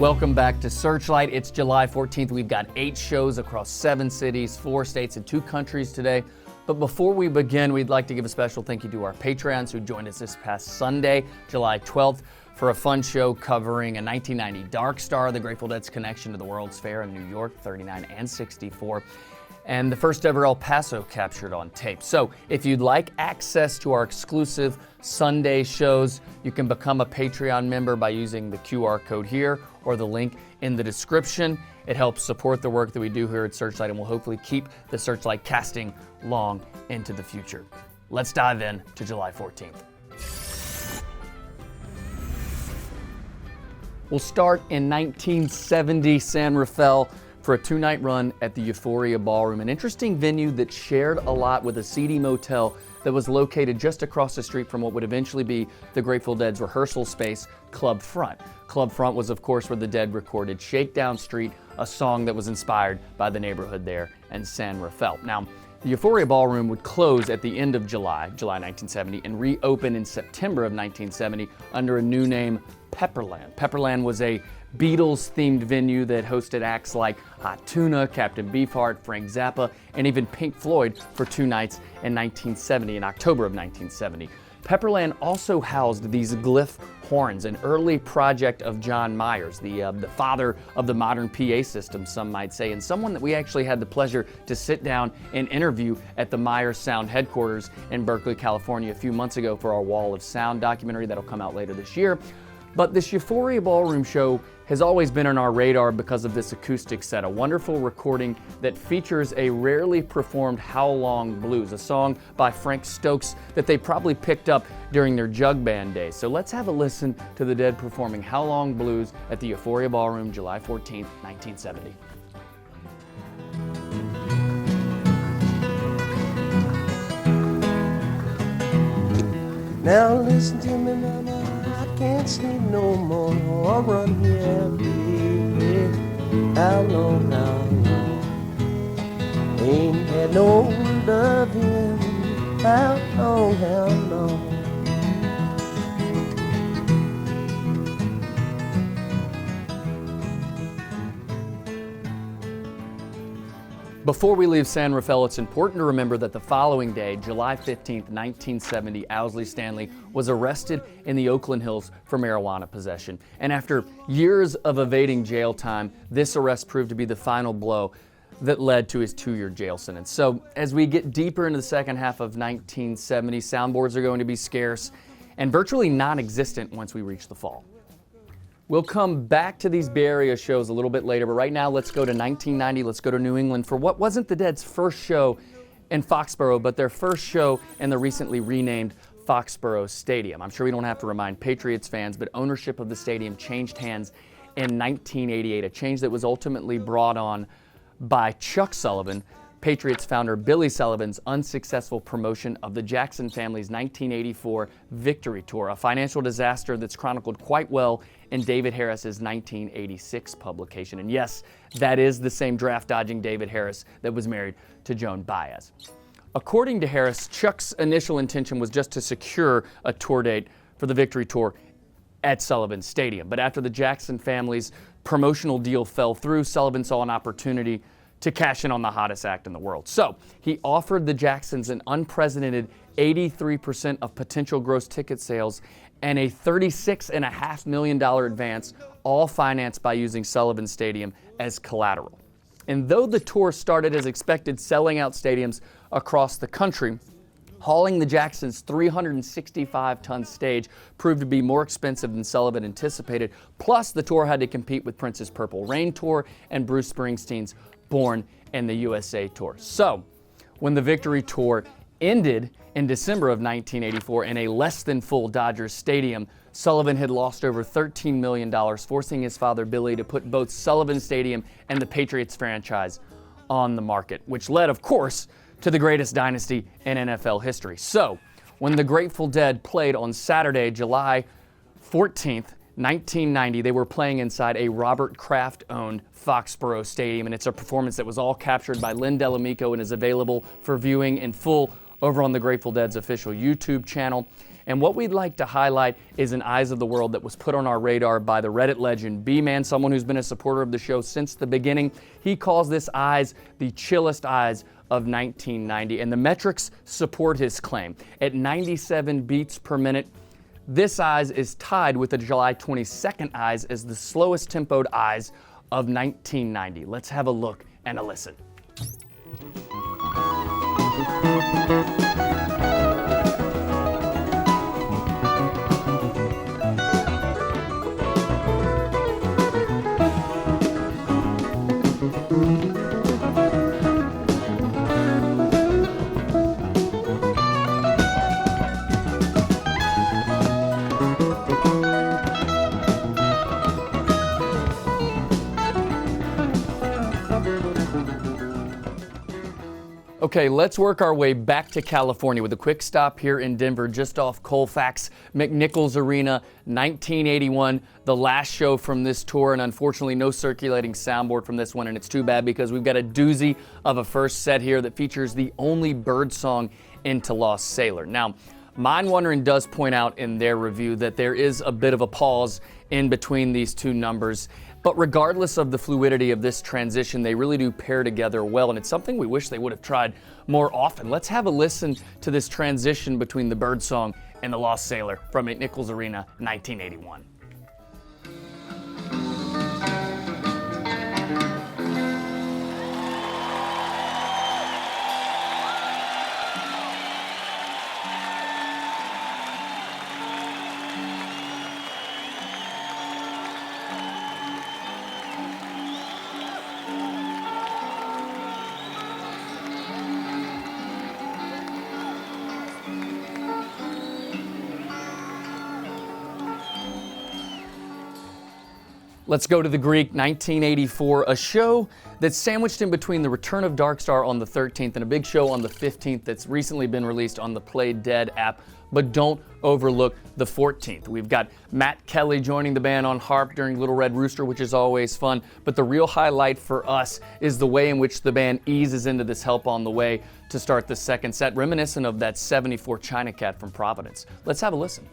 Welcome back to Searchlight. It's July 14th. We've got 8 shows across 7 cities, 4 states, and 2 countries today. But before we begin, we'd like to give a special thank you to our Patreons who joined us this past Sunday, July 12th, for a fun show covering a 1990 Dark Star, the Grateful Dead's connection to the World's Fair in New York, 39 and 64. And the first ever El Paso captured on tape. So if you'd like access to our exclusive Sunday shows, you can become a Patreon member by using the QR code here or the link in the description. It helps support the work that we do here at Searchlight and will hopefully keep the Searchlight casting long into the future. Let's dive in to July 14th. We'll start in 1970, San Rafael, for a 2-night run at the Euphoria Ballroom, an interesting venue that shared a lot with a seedy motel that was located just across the street from what would eventually be the Grateful Dead's rehearsal space, Club Front. Club Front was, of course, where the Dead recorded Shakedown Street, a song that was inspired by the neighborhood there in San Rafael. Now, the Euphoria Ballroom would close at the end of July 1970, and reopen in September of 1970 under a new name, Pepperland. Pepperland was a Beatles-themed venue that hosted acts like Hot Tuna, Captain Beefheart, Frank Zappa, and even Pink Floyd for 2 nights in 1970, in October of 1970. Pepperland also housed these glyph horns, an early project of John Meyer's, the father of the modern PA system, some might say, and someone that we actually had the pleasure to sit down and interview at the Meyer Sound headquarters in Berkeley, California a few months ago for our Wall of Sound documentary that'll come out later this year. But this Euphoria Ballroom show has always been on our radar because of this acoustic set, a wonderful recording that features a rarely performed How Long Blues, a song by Frank Stokes that they probably picked up during their jug-band days. So let's have a listen to the Dead performing How Long Blues at the Euphoria Ballroom, July 14th, 1970. Now listen to me, mama, I can't sleep no more. I'll run here, baby. How long, ain't had no loving. How long? Before we leave San Rafael, it's important to remember that the following day, July 15th, 1970, Owsley Stanley was arrested in the Oakland Hills for marijuana possession. And after years of evading jail time, this arrest proved to be the final blow that led to his 2-year jail sentence. So as we get deeper into the second half of 1970, soundboards are going to be scarce and virtually non-existent once we reach the fall. We'll come back to these Bay Area shows a little bit later, but right now let's go to 1990. Let's go to New England for what wasn't the Dead's first show in Foxborough, but their first show in the recently renamed Foxboro Stadium. I'm sure we don't have to remind Patriots fans, but ownership of the stadium changed hands in 1988, a change that was ultimately brought on by Chuck Sullivan, Patriots founder Billy Sullivan's unsuccessful promotion of the Jackson family's 1984 Victory Tour, a financial disaster that's chronicled quite well in David Harris's 1986 publication. And yes, that is the same draft-dodging David Harris that was married to Joan Baez. According to Harris, Chuck's initial intention was just to secure a tour date for the Victory Tour at Sullivan Stadium. But after the Jackson family's promotional deal fell through, Sullivan saw an opportunity to cash in on the hottest act in the world. So he offered the Jacksons an unprecedented 83% of potential gross ticket sales and a $36.5 million advance, all financed by using Sullivan Stadium as collateral. And though the tour started as expected, selling out stadiums across the country, hauling the Jacksons' 365-ton stage proved to be more expensive than Sullivan anticipated. Plus, the tour had to compete with Prince's Purple Rain Tour and Bruce Springsteen's Born in the USA Tour. So, when the Victory Tour ended in December of 1984 in a less than full Dodgers Stadium, Sullivan had lost over $13 million, forcing his father Billy to put both Sullivan Stadium and the Patriots franchise on the market, which led, of course, to the greatest dynasty in NFL history. So, when the Grateful Dead played on Saturday, July 14th, 1990, they were playing inside a Robert Kraft-owned Foxboro Stadium, and it's a performance that was all captured by Lynn Delamico and is available for viewing in full over on the Grateful Dead's official YouTube channel. And what we'd like to highlight is an Eyes of the World that was put on our radar by the Reddit legend B-Man, someone who's been a supporter of the show since the beginning. He calls this Eyes the chillest eyes of 1990, and the metrics support his claim. At 97 beats per minute, this Eyes is tied with the July 22nd Eyes as the slowest tempoed Eyes of 1990. Let's have a look and a listen. Okay, let's work our way back to California with a quick stop here in Denver, just off Colfax McNichols Arena, 1981, the last show from this tour, and unfortunately no circulating soundboard from this one, and it's too bad because we've got a doozy of a first set here that features the only bird song into Lost Sailor. Now, Mind Wandering does point out in their review that there is a bit of a pause in between these two numbers. But regardless of the fluidity of this transition, they really do pair together well, and it's something we wish they would have tried more often. Let's have a listen to this transition between the bird song and the Lost Sailor from McNichols Arena, 1981. Let's go to the Greek, 1984, a show that's sandwiched in between the Return of Dark Star on the 13th and a big show on the 15th that's recently been released on the Play Dead app. But don't overlook the 14th. We've got Matt Kelly joining the band on harp during Little Red Rooster, which is always fun. But the real highlight for us is the way in which the band eases into this Help on the Way to start the second set, reminiscent of that 74 China Cat from Providence. Let's have a listen.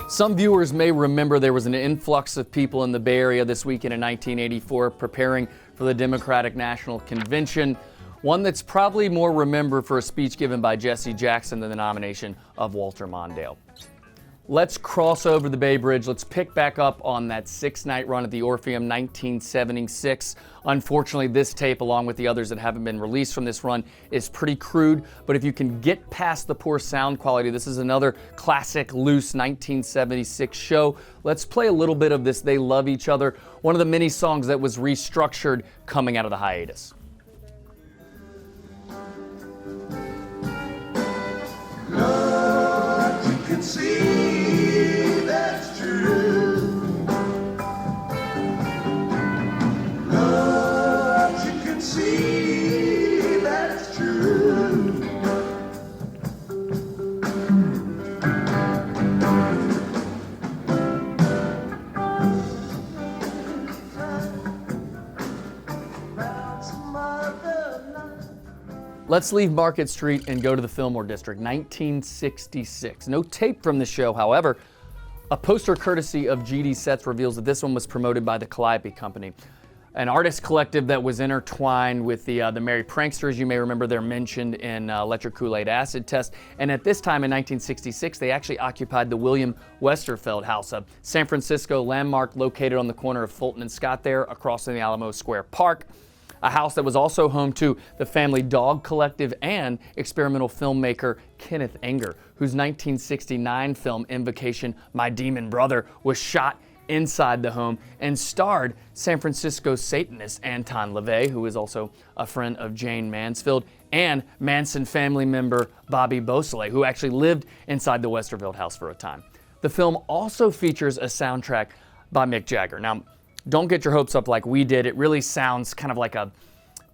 Some viewers may remember there was an influx of people in the Bay Area this weekend in 1984 preparing for the Democratic National Convention, one that's probably more remembered for a speech given by Jesse Jackson than the nomination of Walter Mondale. Let's cross over the Bay Bridge. Let's pick back up on that six-night run at the Orpheum, 1976. Unfortunately, this tape, along with the others that haven't been released from this run, is pretty crude. But if you can get past the poor sound quality, this is another classic, loose 1976 show. Let's play a little bit of this They Love Each Other, one of the many songs that was restructured coming out of the hiatus. Lord, you can see that's true. Lord, you can see that's true. Let's leave Market Street and go to the Fillmore District, 1966. No tape from the show, however. A poster courtesy of GD Sets reveals that this one was promoted by the Calliope Company, an artist collective that was intertwined with the Merry Pranksters. You may remember they're mentioned in Electric Kool-Aid Acid Test. And at this time in 1966, they actually occupied the William Westerfeld House, a San Francisco landmark located on the corner of Fulton and Scott there across from the Alamo Square Park. A house that was also home to the Family Dog Collective and experimental filmmaker Kenneth Anger, whose 1969 film Invocation, My Demon Brother, was shot inside the home and starred San Francisco Satanist Anton LaVey, who is also a friend of Jane Mansfield, and Manson family member Bobby Beausoleil, who actually lived inside the Westerveld house for a time. The film also features a soundtrack by Mick Jagger. Now, don't get your hopes up like we did. It really sounds kind of like a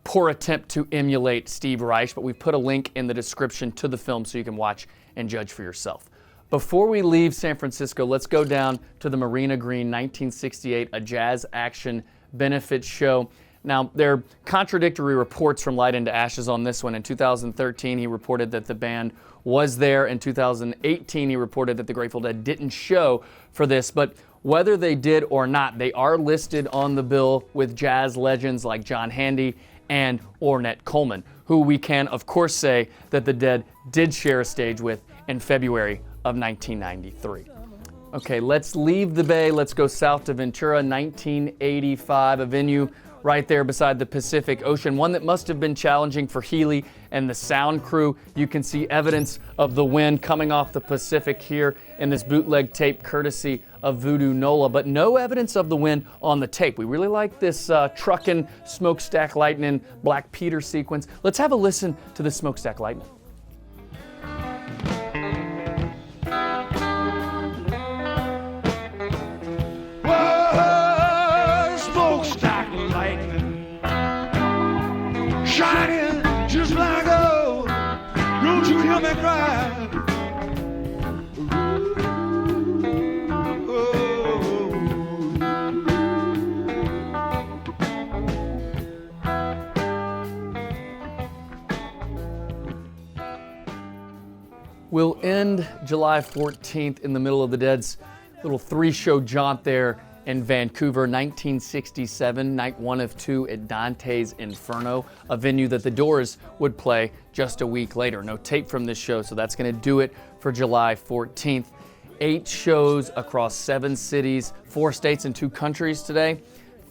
poor attempt to emulate Steve Reich, but we've put a link in the description to the film so you can watch and judge for yourself. Before we leave San Francisco, let's go down to the Marina Green 1968, a jazz action benefit show. Now, there are contradictory reports from Light into Ashes on this one. In 2013, he reported that the band was there. In 2018, he reported that the Grateful Dead didn't show for this. But whether they did or not, they are listed on the bill with jazz legends like John Handy and Ornette Coleman, who we can, of course, say that the Dead did share a stage with in February of 1993. Okay, let's leave the Bay. Let's go south to Ventura, 1985, a venue right there beside the Pacific Ocean, one that must have been challenging for Healy and the sound crew. You can see evidence of the wind coming off the Pacific here in this bootleg tape courtesy of Voodoo Nola, but no evidence of the wind on the tape. We really like this truckin' Smokestack Lightning Black Peter sequence. Let's have a listen to the Smokestack Lightning. Shining just like gold, don't you hear me cry? We'll end July 14th in the middle of the Dead's little 3-show jaunt there in Vancouver, 1967, night 1 of 2 at Dante's Inferno, a venue that the Doors would play just a week later. No tape from this show, so that's going to do it for July 14th. 8 shows across 7 cities, 4 states, and 2 countries today.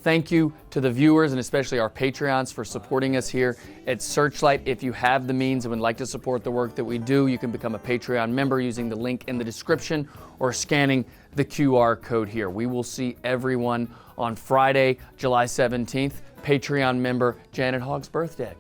Thank you to the viewers and especially our Patreons for supporting us here at Searchlight. If you have the means and would like to support the work that we do, you can become a Patreon member using the link in the description or scanning the QR code here. We will see everyone on Friday, July 17th, Patreon member Janet Hogg's birthday.